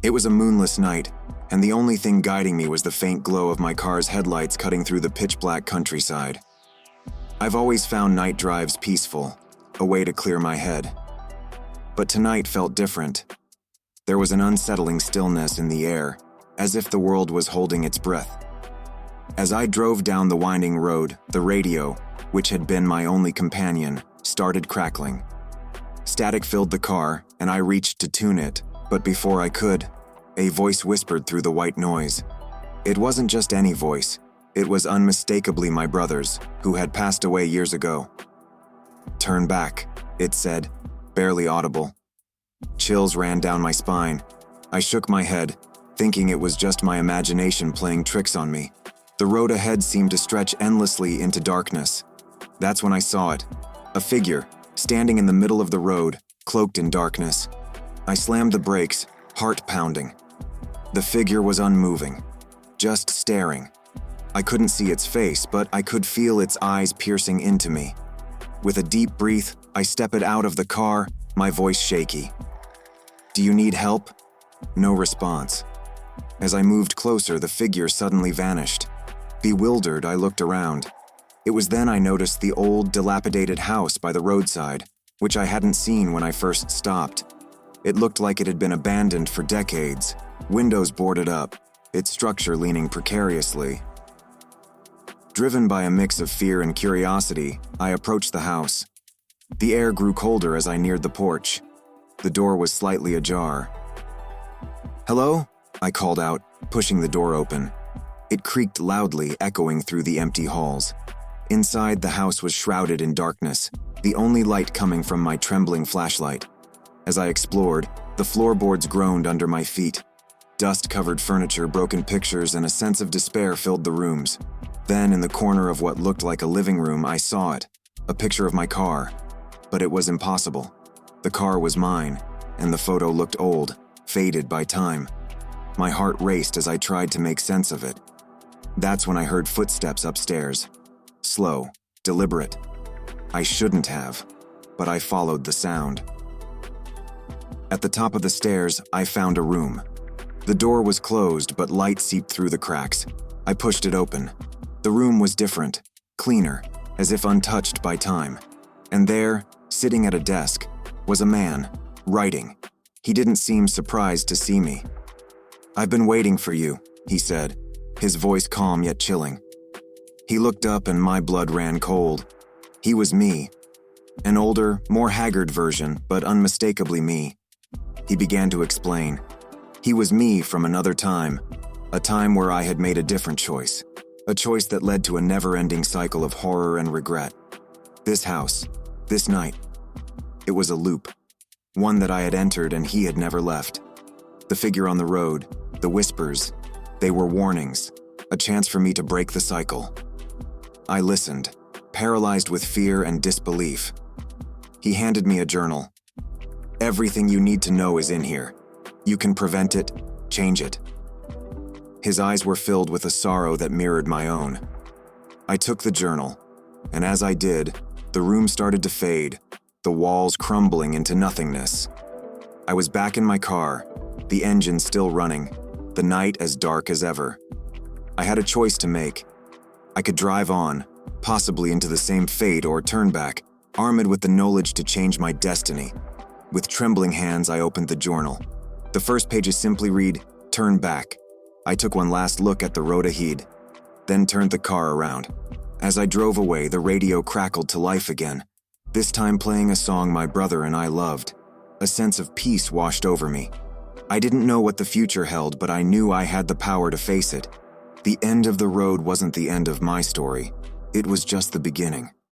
It was a moonless night, and the only thing guiding me was the faint glow of my car's headlights cutting through the pitch-black countryside. I've always found night drives peaceful, a way to clear my head. But tonight felt different. There was an unsettling stillness in the air, as if the world was holding its breath. As I drove down the winding road, the radio, which had been my only companion, started crackling. Static filled the car, and I reached to tune it, but before I could, a voice whispered through the white noise. It wasn't just any voice. It was unmistakably my brother's, who had passed away years ago. "Turn back," it said, barely audible. Chills ran down my spine. I shook my head, thinking it was just my imagination playing tricks on me. The road ahead seemed to stretch endlessly into darkness. That's when I saw it, a figure, standing in the middle of the road, cloaked in darkness. I slammed the brakes, heart pounding. The figure was unmoving, just staring. I couldn't see its face, but I could feel its eyes piercing into me. With a deep breath, I stepped out of the car, my voice shaky. "Do you need help?" No response. As I moved closer, the figure suddenly vanished. Bewildered, I looked around. It was then I noticed the old, dilapidated house by the roadside, which I hadn't seen when I first stopped. It looked like it had been abandoned for decades, windows boarded up, its structure leaning precariously. Driven by a mix of fear and curiosity, I approached the house. The air grew colder as I neared the porch. The door was slightly ajar. "Hello?" I called out, pushing the door open. It creaked loudly, echoing through the empty halls. Inside, the house was shrouded in darkness, the only light coming from my trembling flashlight. As I explored, the floorboards groaned under my feet. Dust-covered furniture, broken pictures, and a sense of despair filled the rooms. Then, in the corner of what looked like a living room, I saw it, a picture of my car. But it was impossible. The car was mine, and the photo looked old, faded by time. My heart raced as I tried to make sense of it. That's when I heard footsteps upstairs. Slow, deliberate. I shouldn't have, but I followed the sound. At the top of the stairs, I found a room. The door was closed, but light seeped through the cracks. I pushed it open. The room was different, cleaner, as if untouched by time. And there, sitting at a desk, was a man, writing. He didn't seem surprised to see me. "I've been waiting for you," he said, his voice calm yet chilling. He looked up and my blood ran cold. He was me. An older, more haggard version, but unmistakably me. He began to explain. He was me from another time, a time where I had made a different choice, a choice that led to a never-ending cycle of horror and regret. This house, this night, it was a loop, one that I had entered and he had never left. The figure on the road, the whispers, they were warnings, a chance for me to break the cycle. I listened, paralyzed with fear and disbelief. He handed me a journal. "Everything you need to know is in here. You can prevent it, change it." His eyes were filled with a sorrow that mirrored my own. I took the journal, and as I did, the room started to fade, the walls crumbling into nothingness. I was back in my car, the engine still running, the night as dark as ever. I had a choice to make. I could drive on, possibly into the same fate, or turn back, armed with the knowledge to change my destiny. With trembling hands, I opened the journal. The first pages simply read, "Turn back." I took one last look at the road ahead, then turned the car around. As I drove away, the radio crackled to life again, this time playing a song my brother and I loved. A sense of peace washed over me. I didn't know what the future held, but I knew I had the power to face it. The end of the road wasn't the end of my story. It was just the beginning.